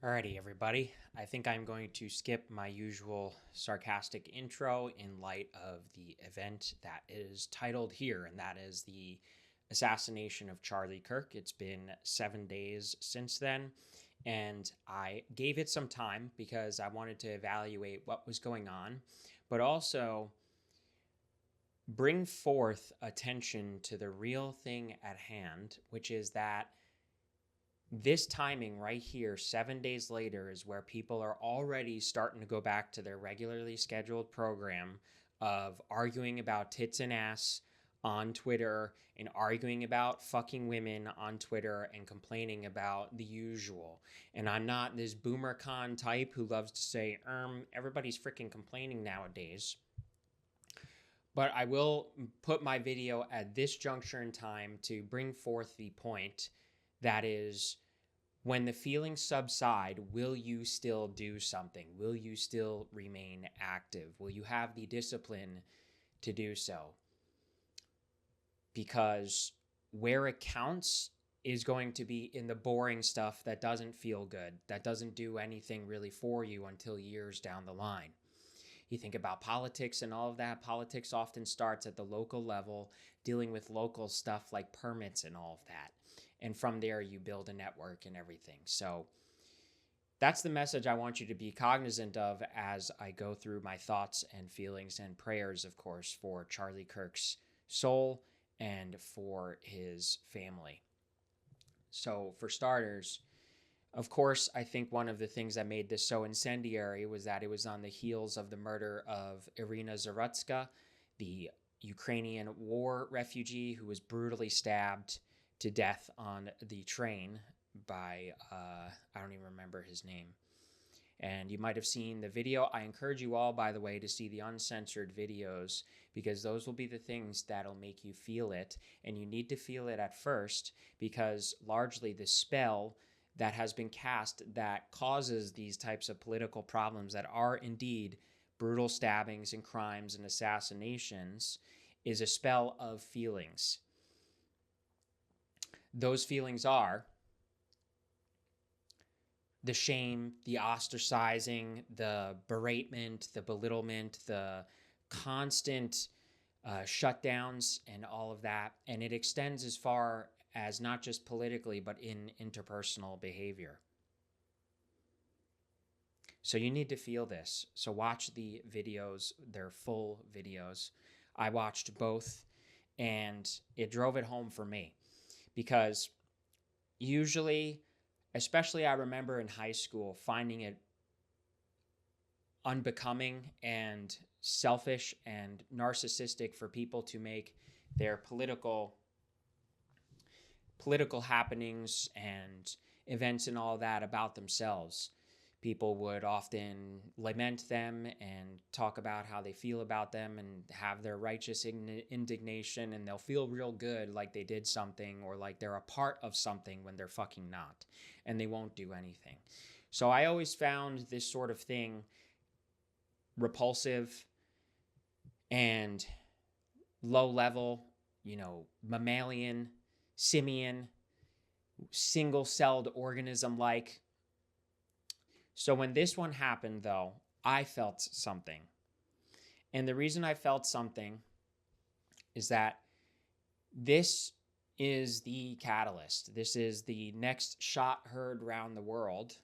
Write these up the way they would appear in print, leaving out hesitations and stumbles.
Alrighty, everybody. I think I'm going to skip my usual sarcastic intro in light of the event that is titled here, and that is the assassination of Charlie Kirk. It's been 7 days since then, and I gave it some time because I wanted to evaluate what was going on, but also bring forth attention to the real thing at hand, which is that this timing right here, 7 days later, is where people are already starting to go back to their regularly scheduled program of arguing about tits and ass on Twitter and arguing about fucking women on Twitter and complaining about the usual. And I'm not this boomer con type who loves to say, everybody's freaking complaining nowadays. But I will put my video at this juncture in time to bring forth the point that is, when the feelings subside, will you still do something? Will you still remain active? Will you have the discipline to do so? Because where it counts is going to be in the boring stuff that doesn't feel good, that doesn't do anything really for you until years down the line. You think about politics and all of that. Politics often starts at the local level, dealing with local stuff like permits and all of that. And from there, you build a network and everything. So that's the message I want you to be cognizant of as I go through my thoughts and feelings and prayers, of course, for Charlie Kirk's soul and for his family. So for starters, of course, I think one of the things that made this so incendiary was that it was on the heels of the murder of Irina Zarutska, the Ukrainian war refugee who was brutally stabbed to death on the train by, I don't even remember his name. And you might have seen the video. I encourage you all, by the way, to see the uncensored videos because those will be the things that'll make you feel it. And you need to feel it at first because largely the spell that has been cast that causes these types of political problems that are indeed brutal stabbings and crimes and assassinations is a spell of feelings. Those feelings are the shame, the ostracizing, the beratement, the belittlement, the constant shutdowns and all of that. And it extends as far as not just politically, but in interpersonal behavior. So you need to feel this. So watch the videos. They're full videos. I watched both, and it drove it home for me. Because usually, especially I remember in high school, finding it unbecoming and selfish and narcissistic for people to make their political happenings and events and all that about themselves. People would often lament them and talk about how they feel about them and have their righteous indignation, and they'll feel real good like they did something or like they're a part of something when they're fucking not, and they won't do anything. So I always found this sort of thing repulsive and low level, mammalian, simian, single-celled organism-like. So when this one happened, though, I felt something. And the reason I felt something is that this is the catalyst. This is the next shot heard round the world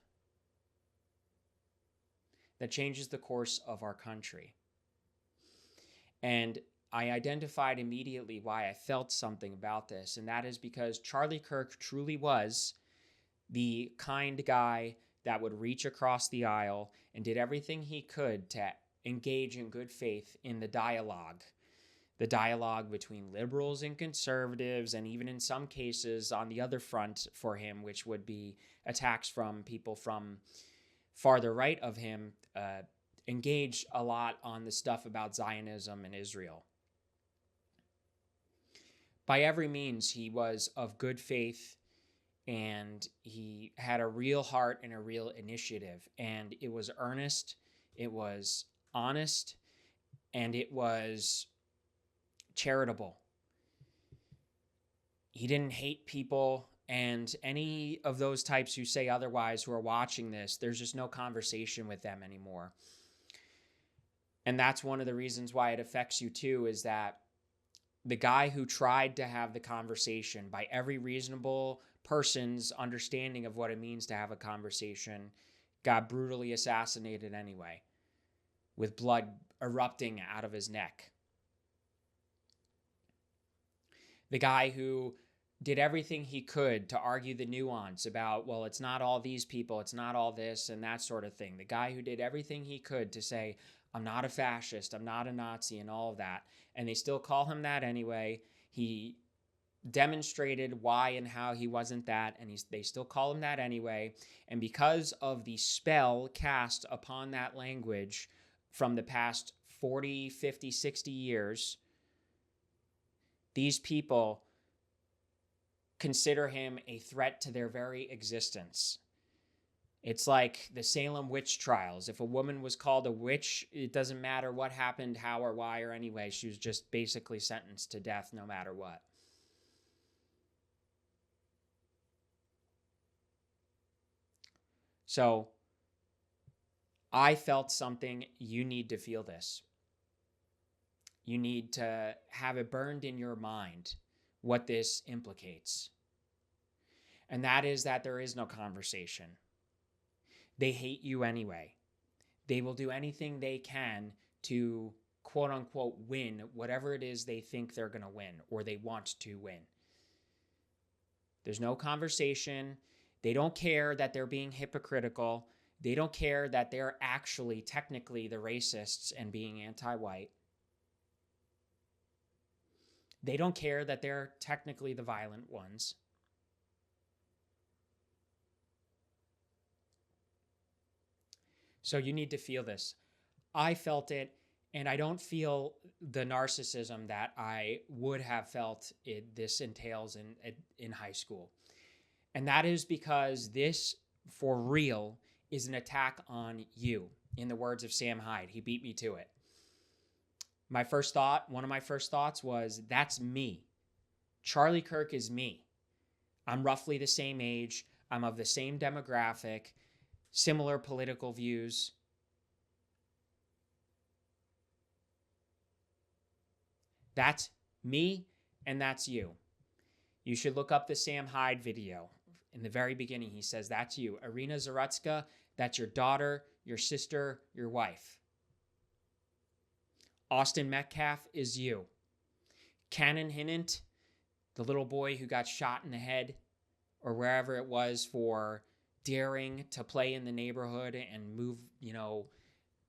that changes the course of our country. And I identified immediately why I felt something about this, and that is because Charlie Kirk truly was the kind guy that would reach across the aisle and did everything he could to engage in good faith in the dialogue between liberals and conservatives, and even in some cases on the other front for him, which would be attacks from people from farther right of him, engaged a lot on the stuff about Zionism and Israel. By every means, he was of good faith, and he had a real heart and a real initiative. And it was earnest, it was honest, and it was charitable. He didn't hate people And any of those types who say otherwise, who are watching this, there's just no conversation with them anymore. And that's one of the reasons why it affects you too, is that the guy who tried to have the conversation by every reasonable person's understanding of what it means to have a conversation got brutally assassinated anyway, with blood erupting out of his neck. The guy who did everything he could to argue the nuance about, well, it's not all these people, it's not all this and that sort of thing. The guy who did everything he could to say, I'm not a fascist, I'm not a Nazi, and all of that. And they still call him that anyway. He demonstrated why and how he wasn't that, and they still call him that anyway. And because of the spell cast upon that language from the past 40, 50, 60 years, these people consider him a threat to their very existence. It's like the Salem witch trials. If a woman was called a witch, it doesn't matter what happened, how or why or anyway. She was just basically sentenced to death no matter what. So I felt something. You need to feel this. You need to have it burned in your mind what this implicates. And that is that there is no conversation. They hate you anyway. They will do anything they can to quote unquote win whatever it is they think they're going to win or they want to win. There's no conversation. They don't care that they're being hypocritical. They don't care that they're actually technically the racists and being anti-white. They don't care that they're technically the violent ones. So you need to feel this. I felt it, and I don't feel the narcissism that I would have felt this entails in high school. And that is because this, for real, is an attack on you. In the words of Sam Hyde, he beat me to it. One of my first thoughts was, that's me. Charlie Kirk is me. I'm roughly the same age. I'm of the same demographic, similar political views. That's me, and that's you. You should look up the Sam Hyde video. In the very beginning, he says, that's you. Irina Zarutska, that's your daughter, your sister, your wife. Austin Metcalf is you. Cannon Hinnant, the little boy who got shot in the head or wherever it was for daring to play in the neighborhood and move,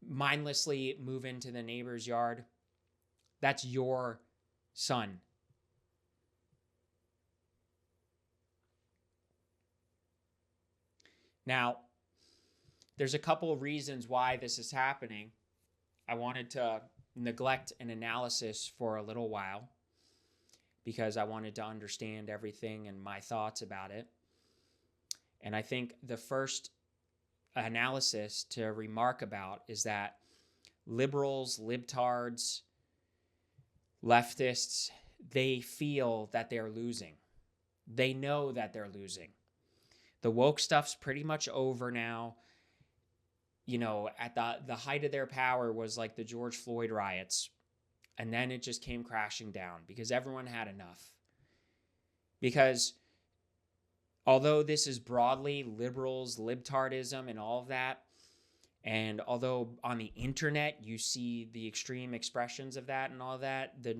mindlessly move into the neighbor's yard. That's your son. Now, there's a couple of reasons why this is happening. I wanted to neglect an analysis for a little while because I wanted to understand everything and my thoughts about it. And I think the first analysis to remark about is that liberals, libtards, leftists, they feel that they're losing. They know that they're losing. The woke stuff's pretty much over now. At the height of their power was like the George Floyd riots. And then it just came crashing down because everyone had enough. Because although this is broadly liberals, libtardism, and all of that, and although on the internet you see the extreme expressions of that and all that, the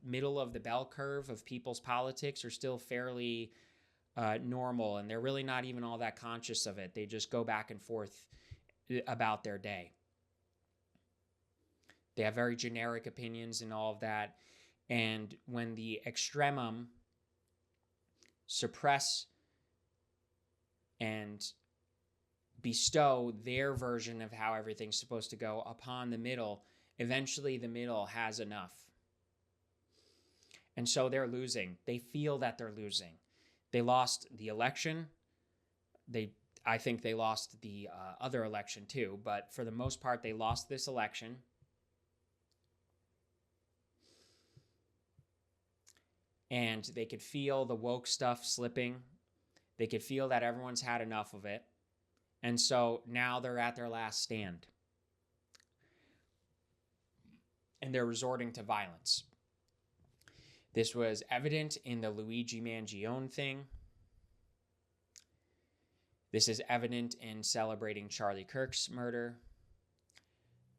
middle of the bell curve of people's politics are still fairly normal, and they're really not even all that conscious of it. They just go back and forth about their day. They have very generic opinions and all of that. And when the extremum suppress and bestow their version of how everything's supposed to go upon the middle, eventually the middle has enough. And so they're losing. They feel that they're losing. They lost the election. I think they lost the other election too, but for the most part, they lost this election. and they could feel the woke stuff slipping. They could feel that everyone's had enough of it. And so now they're at their last stand. And they're resorting to violence. This was evident in the Luigi Mangione thing. This is evident in celebrating Charlie Kirk's murder.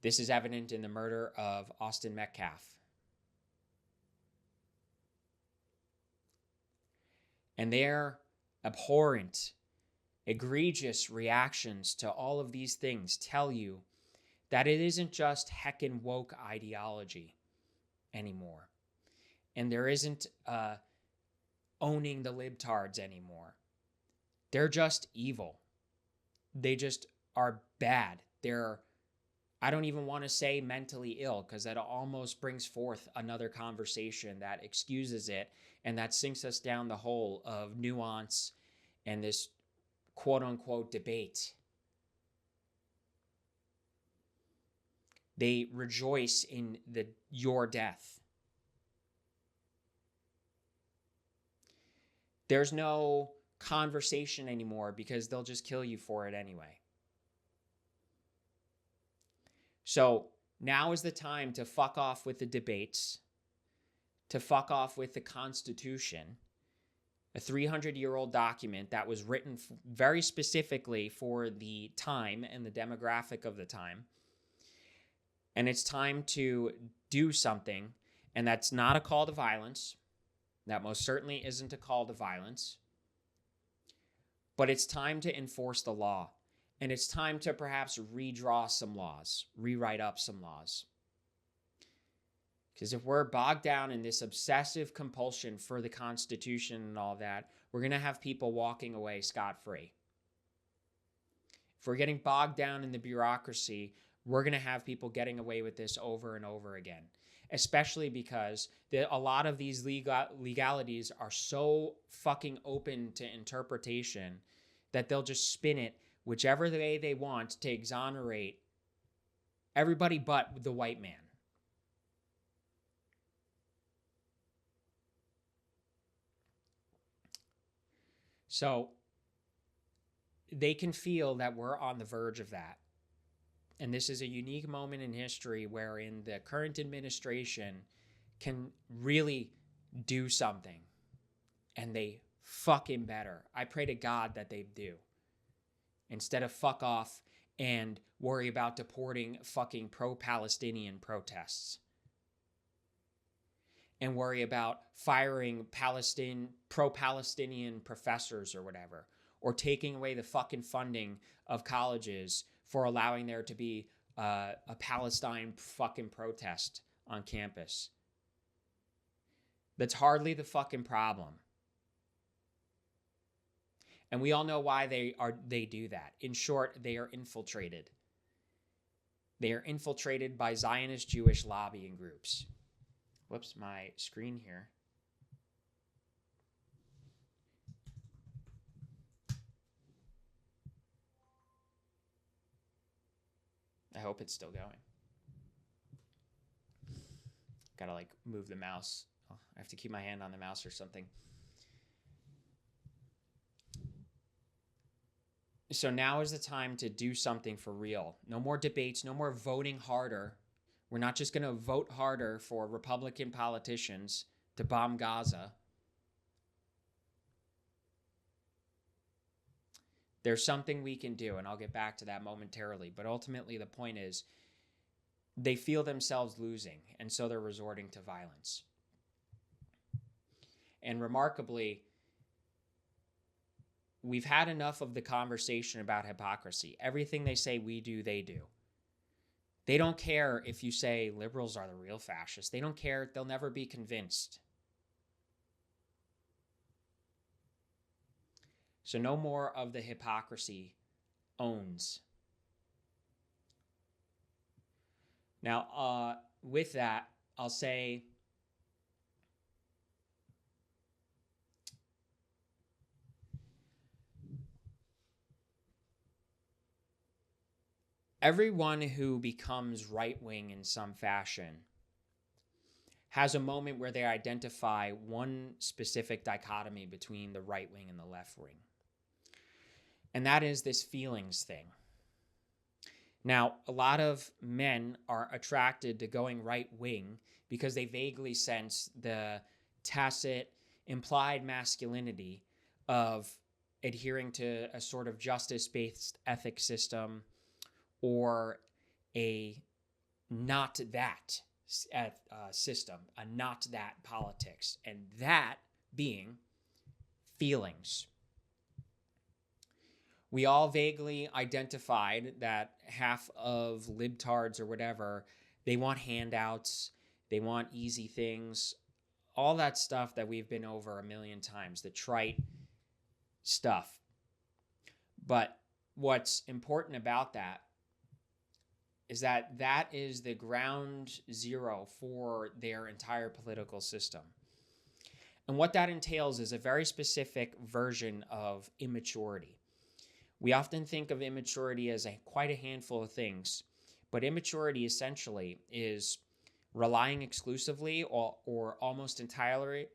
This is evident in the murder of Austin Metcalf. And their abhorrent, egregious reactions to all of these things tell you that it isn't just heckin' woke ideology anymore. And there isn't owning the libtards anymore. They're just evil. They just are bad. They're, I don't even want to say mentally ill, because that almost brings forth another conversation that excuses it, and that sinks us down the hole of nuance and this quote-unquote debate. They rejoice in your death. There's no conversation anymore because they'll just kill you for it anyway. So now is the time to fuck off with the debates, to fuck off with the Constitution, a 300-year-old document that was written very specifically for the time and the demographic of the time. And it's time to do something, and that's not a call to violence. That most certainly isn't a call to violence. But it's time to enforce the law. And it's time to perhaps redraw some laws, rewrite up some laws. Because if we're bogged down in this obsessive compulsion for the Constitution and all that, we're going to have people walking away scot-free. If we're getting bogged down in the bureaucracy, we're going to have people getting away with this over and over again. Especially because a lot of these legalities are so fucking open to interpretation that they'll just spin it whichever way they want to exonerate everybody but the white man. So they can feel that we're on the verge of that. And this is a unique moment in history wherein the current administration can really do something. And they fucking better. I pray to God that they do. Instead of fuck off and worry about deporting fucking pro-Palestinian protests. And worry about firing pro-Palestinian professors or whatever. Or taking away the fucking funding of colleges for allowing there to be a Palestine fucking protest on campus. That's hardly the fucking problem. And we all know why they do that. In short, they are infiltrated. They are infiltrated by Zionist Jewish lobbying groups. Whoops, my screen here. I hope it's still going. Gotta move the mouse. Oh, I have to keep my hand on the mouse or something. So now is the time to do something for real. No more debates, no more voting harder. We're not just going to vote harder for Republican politicians to bomb Gaza. There's something we can do, and I'll get back to that momentarily. But ultimately, the point is they feel themselves losing, and so they're resorting to violence. And remarkably, we've had enough of the conversation about hypocrisy. Everything they say we do, they do. They don't care if you say liberals are the real fascists. They don't care. They'll never be convinced. So no more of the hypocrisy owns. Now, with that, I'll say everyone who becomes right-wing in some fashion has a moment where they identify one specific dichotomy between the right wing and the left wing. And that is this feelings thing. Now, a lot of men are attracted to going right wing because they vaguely sense the tacit, implied masculinity of adhering to a sort of justice-based ethic system or a not that system, a not that politics, and that being feelings. We all vaguely identified that half of libtards or whatever, they want handouts, they want easy things, all that stuff that we've been over a million times, the trite stuff. But what's important about that is that that is the ground zero for their entire political system. And what that entails is a very specific version of immaturity. We often think of immaturity as quite a handful of things, but immaturity essentially is relying exclusively or almost entirely,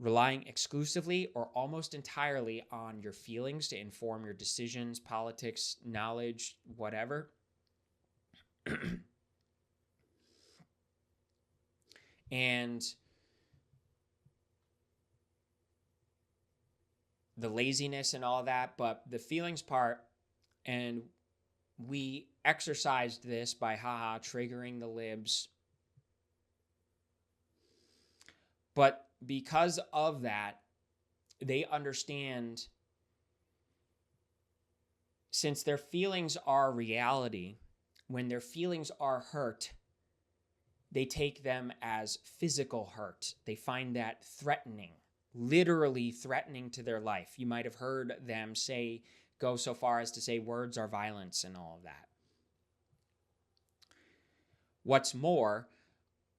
relying exclusively or almost entirely on your feelings to inform your decisions, politics, knowledge, whatever. And the laziness and all that, but the feelings part, and we exercised this by triggering the libs. But because of that, they understand, since their feelings are reality, when their feelings are hurt, they take them as physical hurt. They find that threatening, literally threatening to their life. You might have heard them go so far as to say words are violence and all of that. What's more,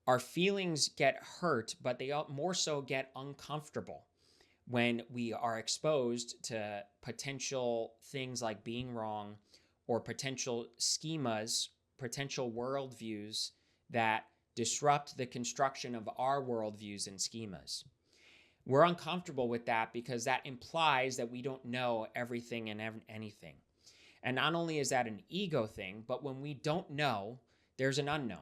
our feelings get hurt, but they more so get uncomfortable when we are exposed to potential things like being wrong or potential schemas, potential worldviews that disrupt the construction of our worldviews and schemas. We're uncomfortable with that because that implies that we don't know everything and anything. And not only is that an ego thing, but when we don't know, there's an unknown.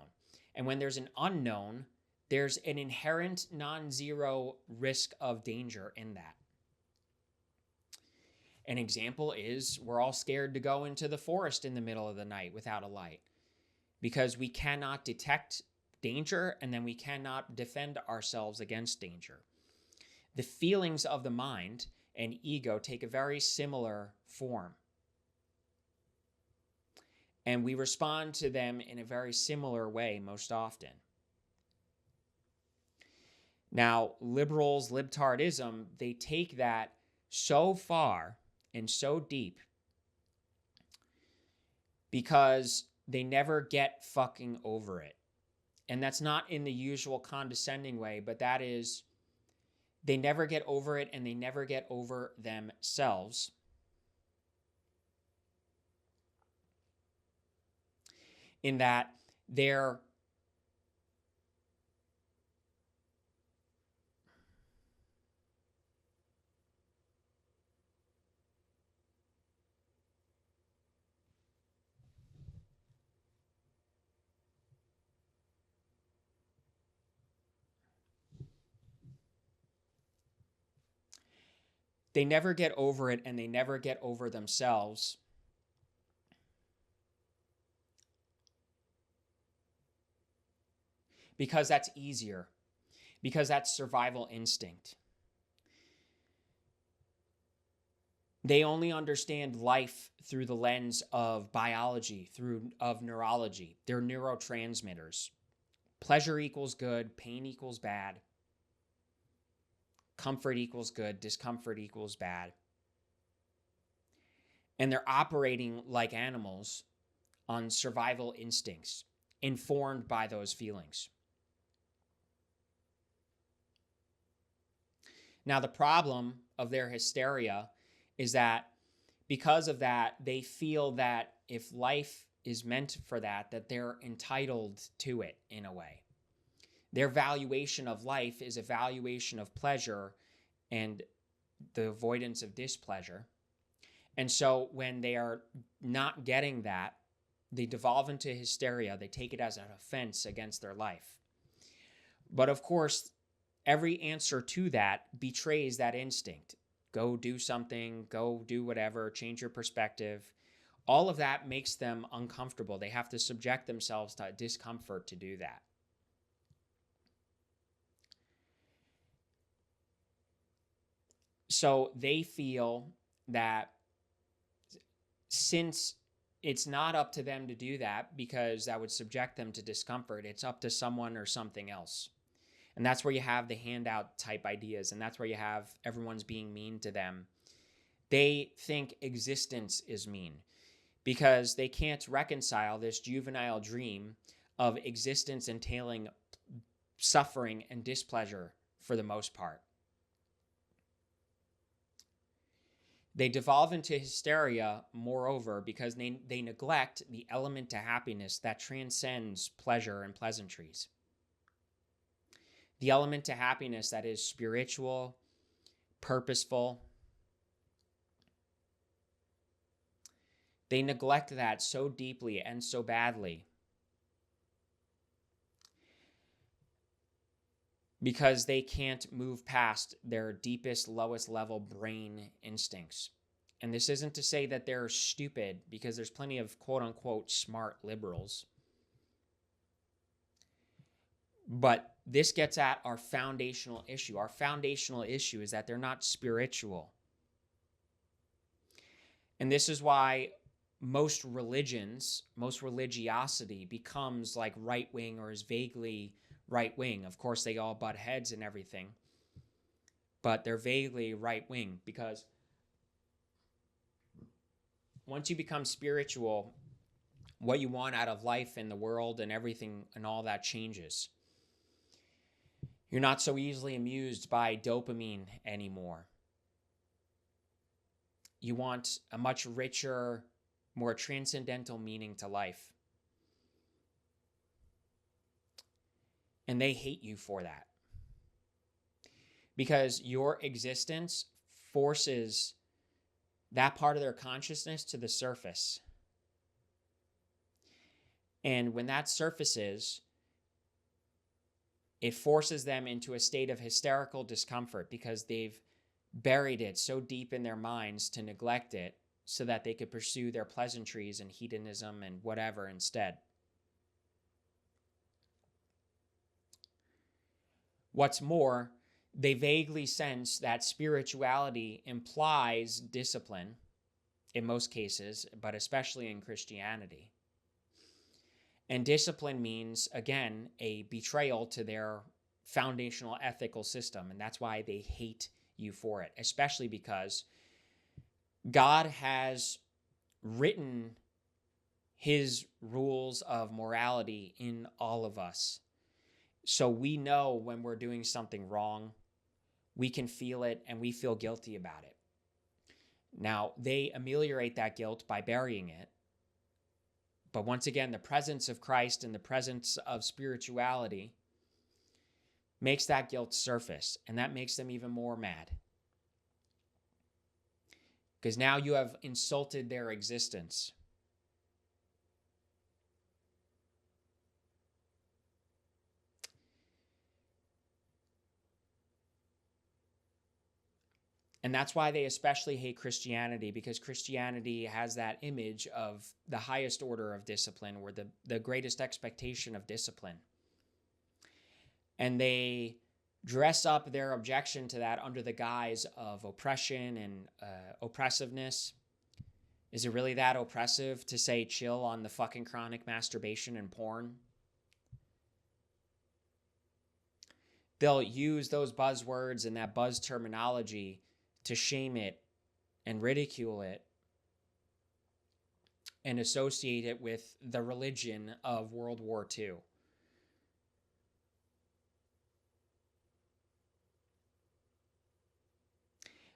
And when there's an unknown, there's an inherent non-zero risk of danger in that. An example is we're all scared to go into the forest in the middle of the night without a light because we cannot detect danger and then we cannot defend ourselves against danger. The feelings of the mind and ego take a very similar form. And we respond to them in a very similar way most often. Now, liberals, libtardism, they take that so far and so deep because they never get fucking over it. And that's not in the usual condescending way, but that is, they never get over it and they never get over themselves. In that they never get over it and they never get over themselves. Because that's easier. Because that's survival instinct. They only understand life through the lens of biology, of neurology. They're neurotransmitters. Pleasure equals good, pain equals bad. Comfort equals good, discomfort equals bad. And they're operating like animals on survival instincts, informed by those feelings. Now, the problem of their hysteria is that because of that, they feel that if life is meant for that, that they're entitled to it in a way. Their valuation of life is a valuation of pleasure and the avoidance of displeasure. And so when they are not getting that, they devolve into hysteria. They take it as an offense against their life. But of course, every answer to that betrays that instinct. Go do something, go do whatever, change your perspective. All of that makes them uncomfortable. They have to subject themselves to discomfort to do that. So they feel that since it's not up to them to do that, because that would subject them to discomfort, it's up to someone or something else. And that's where you have the handout type ideas, and that's where you have everyone's being mean to them. They think existence is mean because they can't reconcile this juvenile dream of existence entailing suffering and displeasure for the most part. They devolve into hysteria, moreover, because they neglect the element to happiness that transcends pleasure and pleasantries. The element to happiness that is spiritual, purposeful. They neglect that so deeply and so badly because they can't move past their deepest, lowest level brain instincts. And this isn't to say that they're stupid, because there's plenty of quote unquote smart liberals. But this gets at our foundational issue. Our foundational issue is that they're not spiritual. And this is why most religions, most religiosity becomes like right-wing or is vaguely right-wing. Of course, they all butt heads and everything, but they're vaguely right-wing because once you become spiritual, what you want out of life and the world and everything and all that changes. You're not so easily amused by dopamine anymore. You want a much richer, more transcendental meaning to life. And they hate you for that. Because your existence forces that part of their consciousness to the surface. And when that surfaces, it forces them into a state of hysterical discomfort because they've buried it so deep in their minds to neglect it so that they could pursue their pleasantries and hedonism and whatever instead. What's more, they vaguely sense that spirituality implies discipline in most cases, but especially in Christianity. And discipline means, again, a betrayal to their foundational ethical system. And that's why they hate you for it, especially because God has written his rules of morality in all of us. So we know when we're doing something wrong, we can feel it and we feel guilty about it. Now, they ameliorate that guilt by burying it. But once again, the presence of Christ and the presence of spirituality makes that guilt surface, and that makes them even more mad. Because now you have insulted their existence. And that's why they especially hate Christianity, because Christianity has that image of the highest order of discipline, or the greatest expectation of discipline. And they dress up their objection to that under the guise of oppression and oppressiveness. Is it really that oppressive to say chill on the fucking chronic masturbation and porn? They'll use those buzzwords and that buzz terminology to shame it and ridicule it and associate it with the religion of World War II.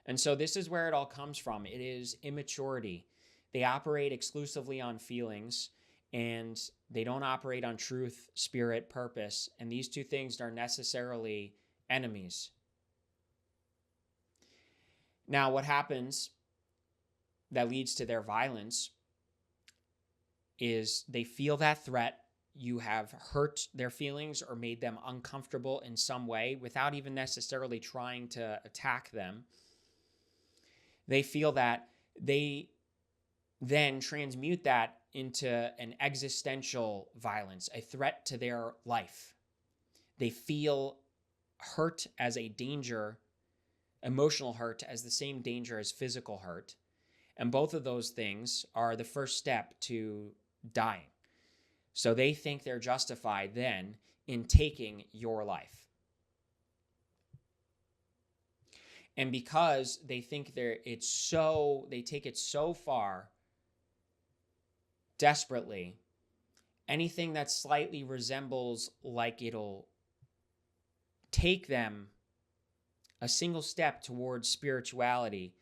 And so this is where it all comes from. It is immaturity. They operate exclusively on feelings, and they don't operate on truth, spirit, purpose. And these two things are necessarily enemies. Now, what happens that leads to their violence is they feel that threat. You have hurt their feelings or made them uncomfortable in some way without even necessarily trying to attack them. They feel that. They then transmute that into an existential violence, a threat to their life. They feel hurt as a danger, emotional hurt as the same danger as physical hurt. And both of those things are the first step to dying. So they think they're justified then in taking your life. And because they think they take it so far desperately, anything that slightly resembles like it'll take them a single step towards spirituality,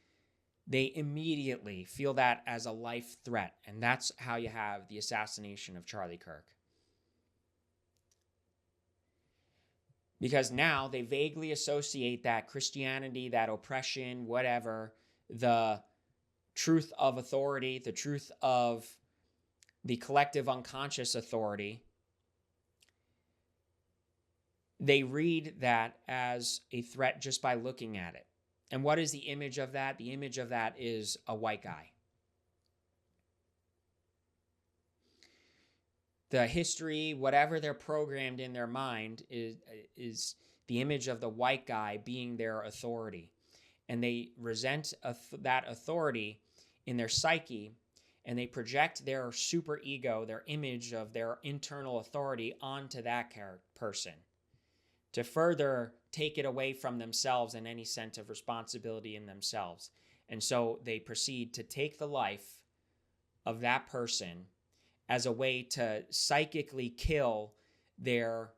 they immediately feel that as a life threat. And that's how you have the assassination of Charlie Kirk. Because now they vaguely associate that Christianity, that oppression, whatever, the truth of authority, the truth of the collective unconscious authority, they read that as a threat just by looking at it. And what is the image of that? The image of that is a white guy. The history, whatever they're programmed in their mind, is the image of the white guy being their authority. And they resent that authority in their psyche, and they project their superego, their image of their internal authority onto that person to further take it away from themselves and any sense of responsibility in themselves. And so they proceed to take the life of that person as a way to psychically kill their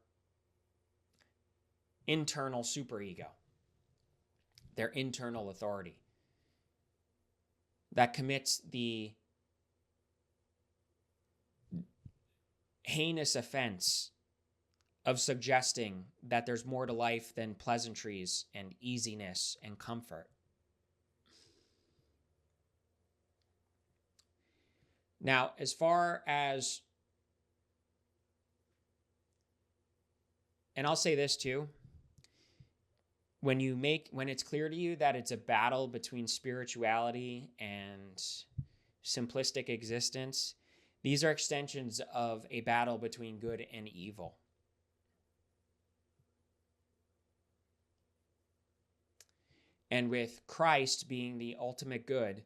internal superego, their internal authority that commits the heinous offense of suggesting that there's more to life than pleasantries and easiness and comfort. Now, as far as, and I'll say this too, when it's clear to you that it's a battle between spirituality and simplistic existence, these are extensions of a battle between good and evil. And with Christ being the ultimate good,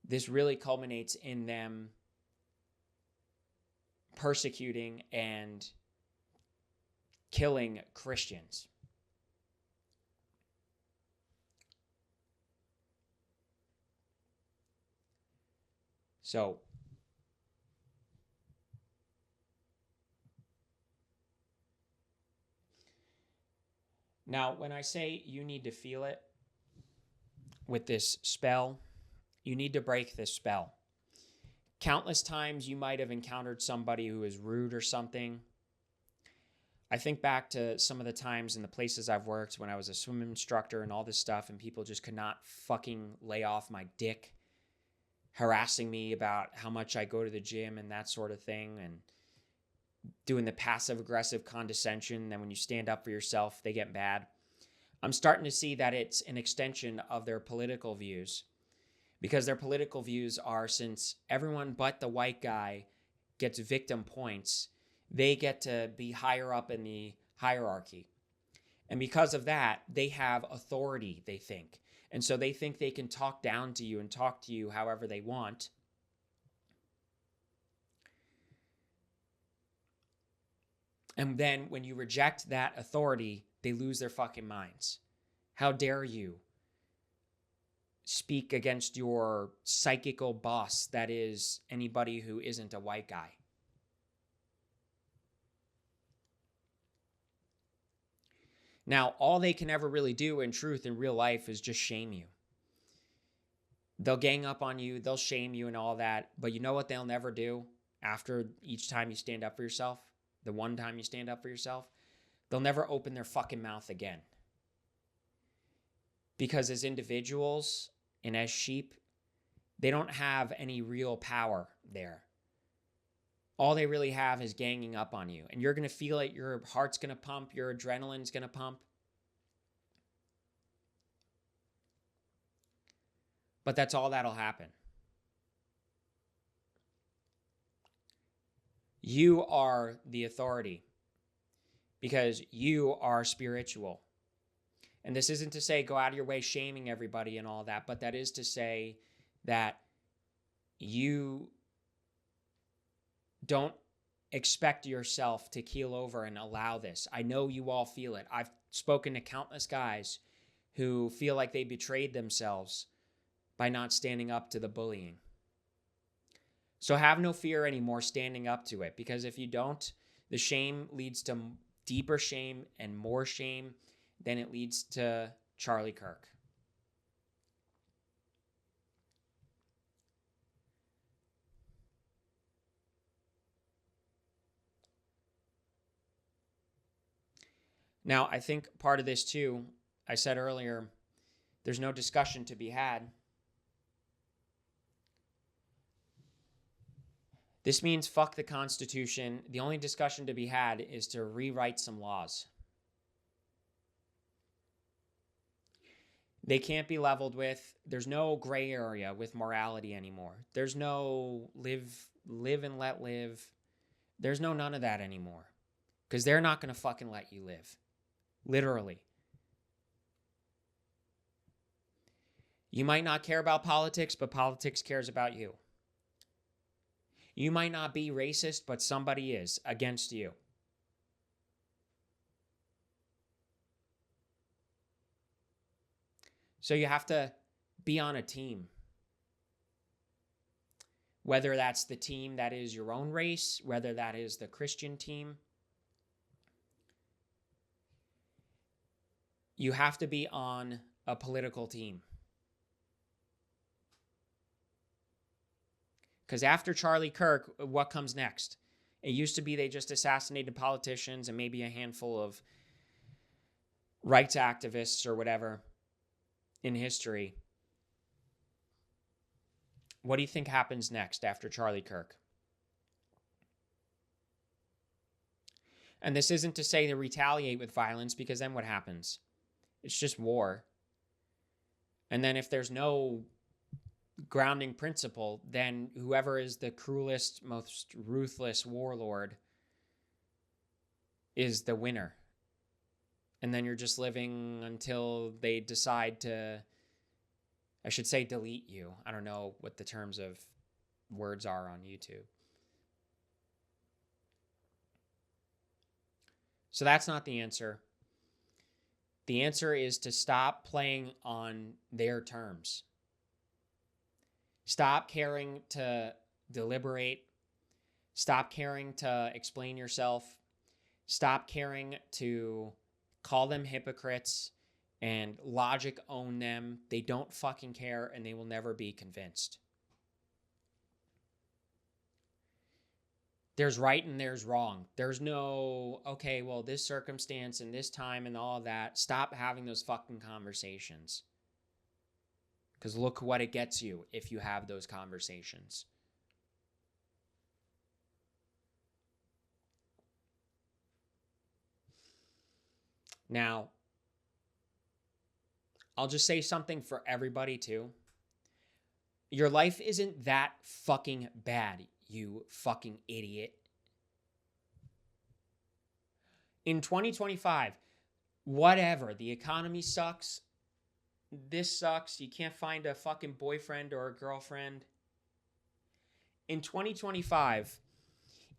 this really culminates in them persecuting and killing Christians. So, now when I say you need to feel it with this spell, you need to break this spell. Countless times you might have encountered somebody who is rude or something. I think back to some of the times in the places I've worked when I was a swim instructor and all this stuff, and people just could not fucking lay off my dick, harassing me about how much I go to the gym and that sort of thing, and doing the passive-aggressive condescension. Then when you stand up for yourself, they get mad. I'm starting to see that it's an extension of their political views, because their political views are, since everyone but the white guy gets victim points, they get to be higher up in the hierarchy. And because of that, they have authority, they think. And so they think they can talk down to you and talk to you however they want. And then when you reject that authority, they lose their fucking minds. How dare you speak against your psychical boss, that is anybody who isn't a white guy? Now, all they can ever really do in truth in real life is just shame you. They'll gang up on you, they'll shame you and all that. But you know what they'll never do after each time you stand up for yourself? The one time you stand up for yourself? They'll never open their fucking mouth again. Because as individuals and as sheep, they don't have any real power there. All they really have is ganging up on you. And you're going to feel it. Your heart's going to pump. Your adrenaline's going to pump. But that's all that'll happen. You are the authority because you are spiritual. And this isn't to say go out of your way shaming everybody and all that, but that is to say that you don't expect yourself to keel over and allow this. I know you all feel it. I've spoken to countless guys who feel like they betrayed themselves by not standing up to the bullying. So have no fear anymore standing up to it, because if you don't, the shame leads to deeper shame and more shame. Then it leads to Charlie Kirk. Now, I think part of this too, I said earlier, there's no discussion to be had. This means fuck the Constitution. The only discussion to be had is to rewrite some laws. They can't be leveled with. There's no gray area with morality anymore. There's no live and let live. There's no none of that anymore. Because they're not going to fucking let you live. Literally. You might not care about politics, but politics cares about you. You might not be racist, but somebody is against you. So you have to be on a team. Whether that's the team that is your own race, whether that is the Christian team. You have to be on a political team. Because after Charlie Kirk, what comes next? It used to be they just assassinated politicians and maybe a handful of rights activists or whatever in history. What do you think happens next after Charlie Kirk? And this isn't to say to retaliate with violence, because then what happens? It's just war. And then if there's no grounding principle, then whoever is the cruelest, most ruthless warlord is the winner. And then you're just living until they decide to, I should say, delete you. I don't know what the terms of words are on YouTube. So that's not the answer. The answer is to stop playing on their terms. Stop caring to deliberate. Stop caring to explain yourself. Stop caring to call them hypocrites and logic own them. They don't fucking care and they will never be convinced. There's right and there's wrong. There's no, okay, well, this circumstance and this time and all of that. Stop having those fucking conversations. Because look what it gets you if you have those conversations. Now, I'll just say something for everybody too. Your life isn't that fucking bad, you fucking idiot. In 2025, whatever, the economy sucks. This sucks. You can't find a fucking boyfriend or a girlfriend. In 2025,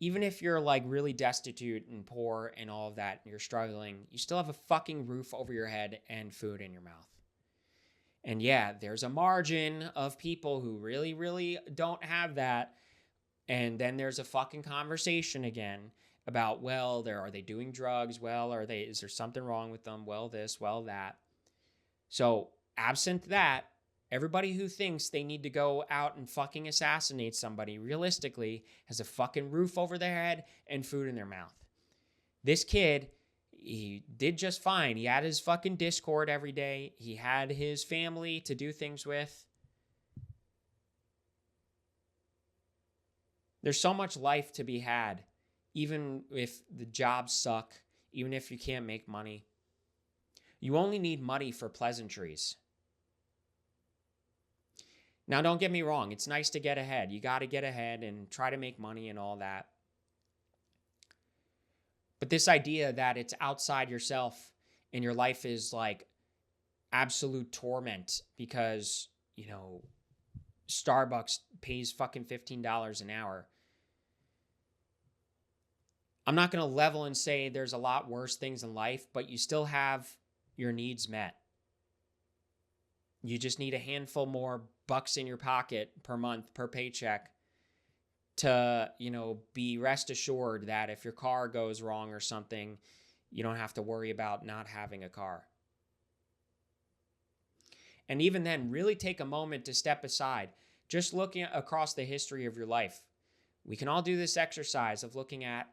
even if you're like really destitute and poor and all of that, and you're struggling, you still have a fucking roof over your head and food in your mouth. And yeah, there's a margin of people who really, really don't have that. And then there's a fucking conversation again about, well, are they doing drugs? Well, is there something wrong with them? Well, this, well, that. So absent that, Everybody who thinks they need to go out and fucking assassinate somebody realistically has a fucking roof over their head and food in their mouth. This kid, he did just fine. He had his fucking Discord every day. He had his family to do things with. There's so much life to be had, even if the jobs suck, even if you can't make money. You only need money for pleasantries. Now, don't get me wrong. It's nice to get ahead. You got to get ahead and try to make money and all that. But this idea that it's outside yourself and your life is like absolute torment because, Starbucks pays fucking $15 an hour. I'm not going to level and say there's a lot worse things in life, but you still have your needs met. You just need a handful more bucks in your pocket per month, per paycheck to, be rest assured that if your car goes wrong or something, you don't have to worry about not having a car. And even then, really take a moment to step aside, just looking across the history of your life. We can all do this exercise of looking at,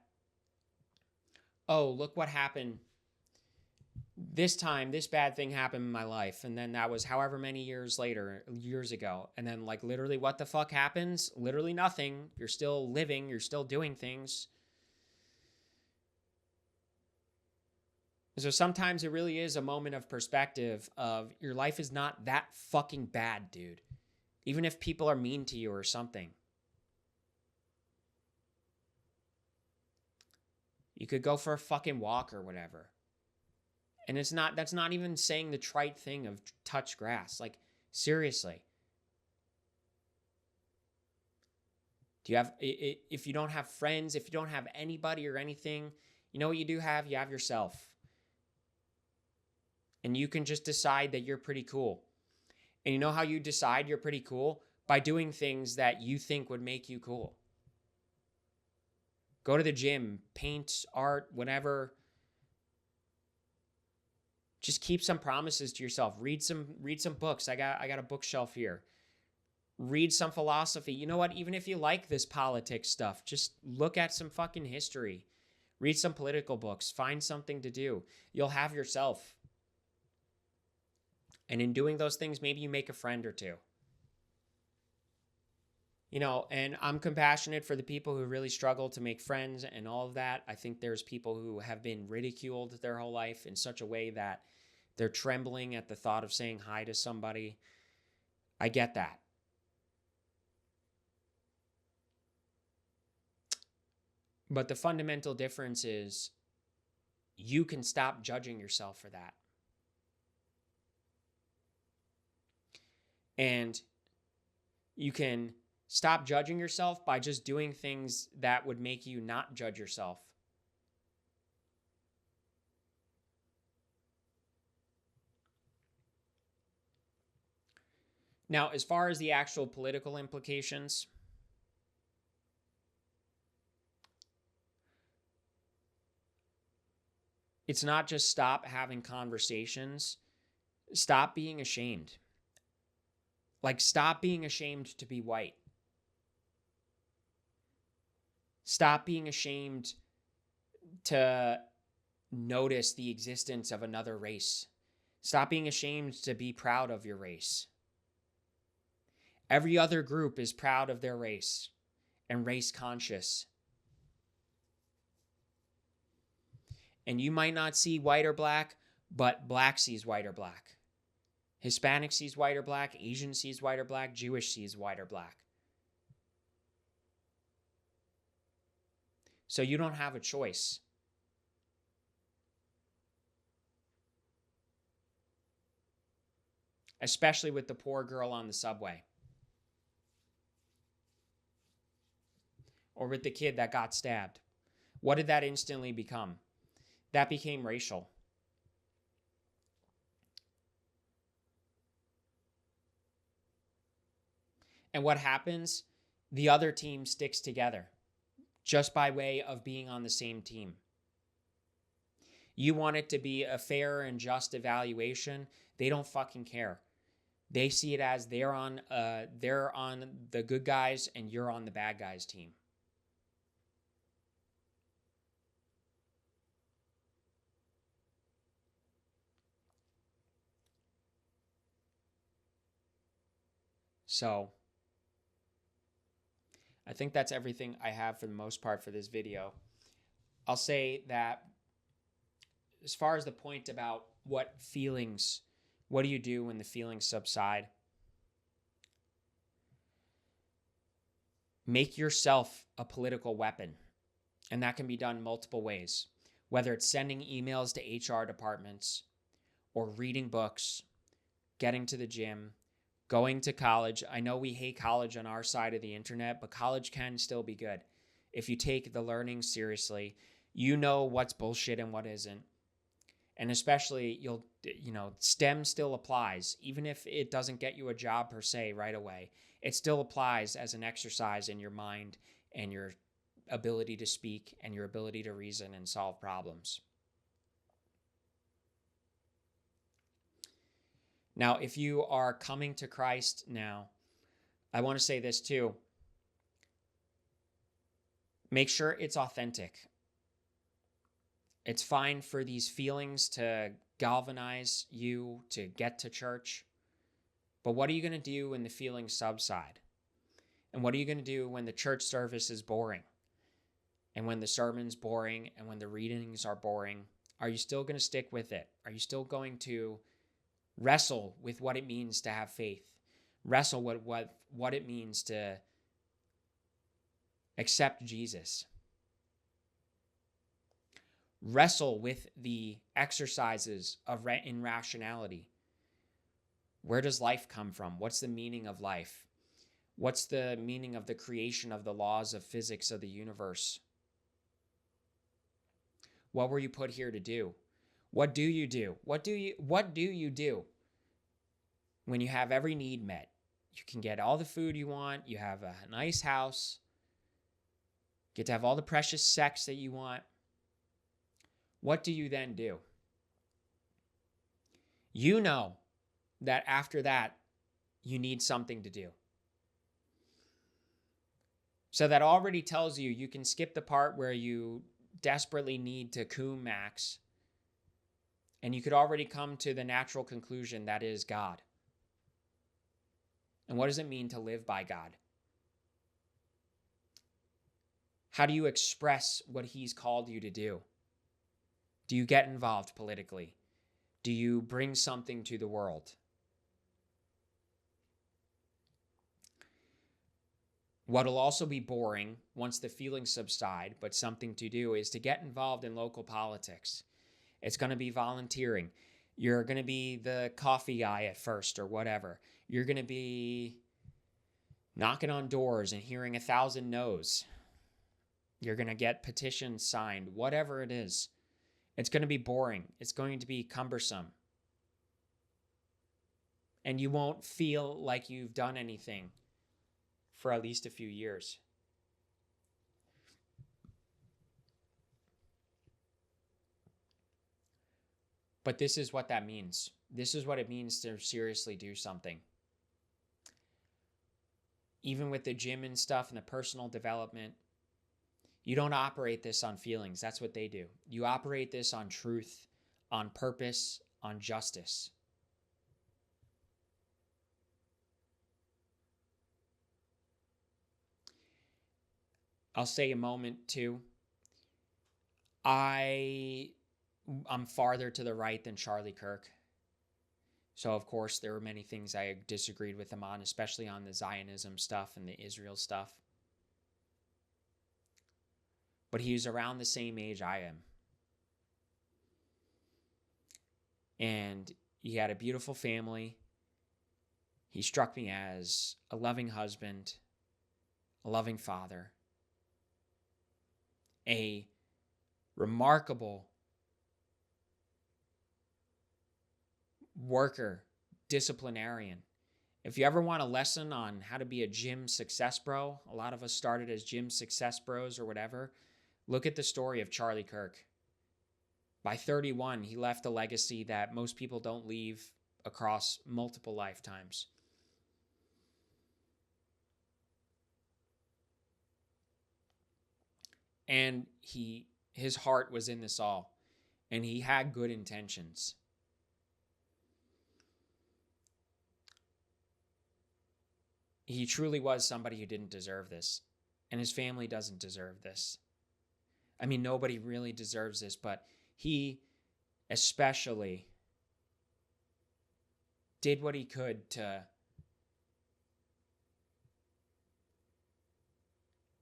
oh, look what happened this time, this bad thing happened in my life. And then that was however many years ago. And then literally what the fuck happens? Literally nothing. You're still living. You're still doing things. So sometimes it really is a moment of perspective of your life is not that fucking bad, dude. Even if people are mean to you or something. You could go for a fucking walk or whatever. And that's not even saying the trite thing of touch grass. Seriously. If you don't have friends, if you don't have anybody or anything, you know what you do have? You have yourself. And you can just decide that you're pretty cool. And you know how you decide you're pretty cool? By doing things that you think would make you cool. Go to the gym, paint, art, whatever. Just keep some promises to yourself. Read some books. I got a bookshelf here. Read some philosophy. You know what? Even if you like this politics stuff, just look at some fucking history. Read some political books. Find something to do. You'll have yourself. And in doing those things, maybe you make a friend or two. And I'm compassionate for the people who really struggle to make friends and all of that. I think there's people who have been ridiculed their whole life in such a way that they're trembling at the thought of saying hi to somebody. I get that. But the fundamental difference is you can stop judging yourself for that. And you can stop judging yourself by just doing things that would make you not judge yourself. Now, as far as the actual political implications, it's not just stop having conversations. Stop being ashamed. Stop being ashamed to be white. Stop being ashamed to notice the existence of another race. Stop being ashamed to be proud of your race. Every other group is proud of their race and race conscious. And you might not see white or black, but black sees white or black. Hispanic sees white or black, Asian sees white or black, Jewish sees white or black. So you don't have a choice. Especially with the poor girl on the subway. Or with the kid that got stabbed. What did that instantly become? That became racial. And what happens? The other team sticks together just by way of being on the same team. You want it to be a fair and just evaluation. They don't fucking care. They see it as they're on the good guys and you're on the bad guys team. So I think that's everything I have for the most part for this video. I'll say that as far as the point about what do you do when the feelings subside? Make yourself a political weapon. And that can be done multiple ways, whether it's sending emails to HR departments or reading books, getting to the gym, going to college. I know we hate college on our side of the internet, but college can still be good. If you take the learning seriously, you know what's bullshit and what isn't. And especially, STEM still applies. Even if it doesn't get you a job per se right away, it still applies as an exercise in your mind and your ability to speak and your ability to reason and solve problems. Now, if you are coming to Christ now, I want to say this too. Make sure it's authentic. It's fine for these feelings to galvanize you to get to church. But what are you going to do when the feelings subside? And what are you going to do when the church service is boring? And when the sermon's boring and when the readings are boring? Are you still going to stick with it? Are you still going to wrestle with what it means to have faith? Wrestle with what it means to accept Jesus? Wrestle with the exercises of in rationality. Where does life come from? What's the meaning of life? What's the meaning of the creation of the laws of physics of the universe? What were you put here to do? What do you do? What do you do when you have every need met? You can get all the food you want. You have a nice house. Get to have all the precious sex that you want. What do you then do? You know that after that, you need something to do. So that already tells you can skip the part where you desperately need to coom max, and you could already come to the natural conclusion that is God. And what does it mean to live by God? How do you express what He's called you to do? Do you get involved politically? Do you bring something to the world? What'll also be boring once the feelings subside, but something to do, is to get involved in local politics. It's going to be volunteering. You're going to be the coffee guy at first or whatever. You're going to be knocking on doors and hearing 1,000 no's. You're going to get petitions signed, whatever it is. It's going to be boring. It's going to be cumbersome. And you won't feel like you've done anything for at least a few years. But this is what that means. This is what it means to seriously do something. Even with the gym and stuff and the personal development, you don't operate this on feelings. That's what they do. You operate this on truth, on purpose, on justice. I'll say a moment too. I'm farther to the right than Charlie Kirk. So, of course, there were many things I disagreed with him on, especially on the Zionism stuff and the Israel stuff. But he was around the same age I am. And he had a beautiful family. He struck me as a loving husband, a loving father, a remarkable worker, disciplinarian. If you ever want a lesson on how to be a gym success bro, a lot of us started as gym success bros or whatever, look at the story of Charlie Kirk. By 31, he left a legacy that most people don't leave across multiple lifetimes. And his heart was in this all, and he had good intentions. He truly was somebody who didn't deserve this, and his family doesn't deserve this. I mean, nobody really deserves this, but he especially did what he could to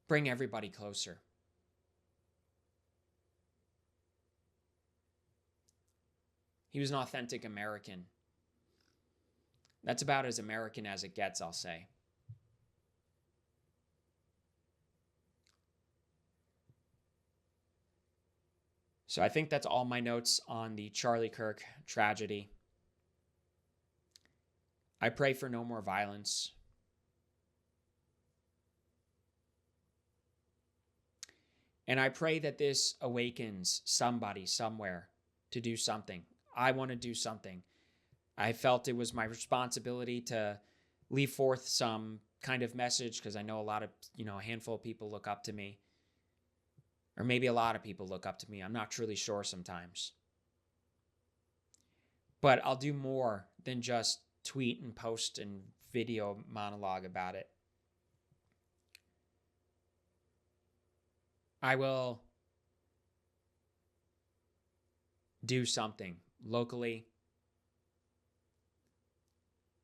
bring everybody closer. He was an authentic American. That's about as American as it gets, I'll say. So I think that's all my notes on the Charlie Kirk tragedy. I pray for no more violence. And I pray that this awakens somebody somewhere to do something. I want to do something. I felt it was my responsibility to leave forth some kind of message because I know a handful of people look up to me. Or maybe a lot of people look up to me. I'm not truly sure sometimes. But I'll do more than just tweet and post and video monologue about it. I will do something locally.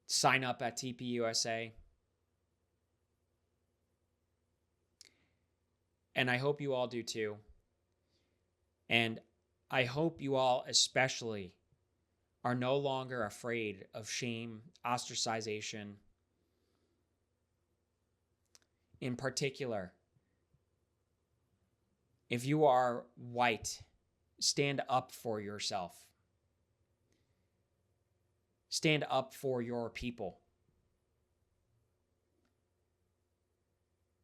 Sign up at TPUSA. And I hope you all do too. And I hope you all especially are no longer afraid of shame, ostracization. In particular, if you are white, stand up for yourself. Stand up for your people.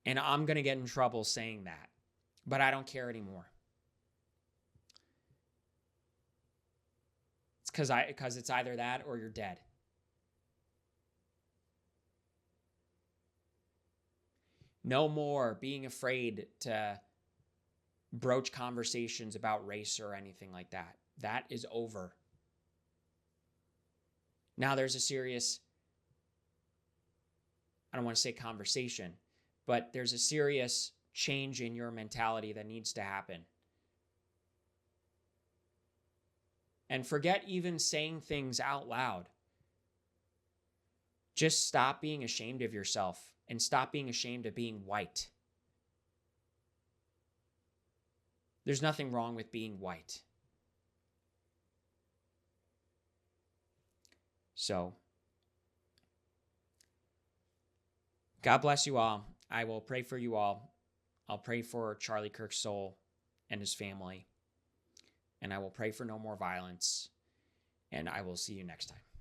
And I'm going to get in trouble saying that, but I don't care anymore. It's because it's either that or you're dead. No more being afraid to broach conversations about race or anything like that. That is over. Now there's a serious, I don't want to say conversation, but there's a serious change in your mentality that needs to happen. And forget even saying things out loud. Just stop being ashamed of yourself and stop being ashamed of being white. There's nothing wrong with being white. So, God bless you all. I will pray for you all. I'll pray for Charlie Kirk's soul and his family. And I will pray for no more violence. And I will see you next time.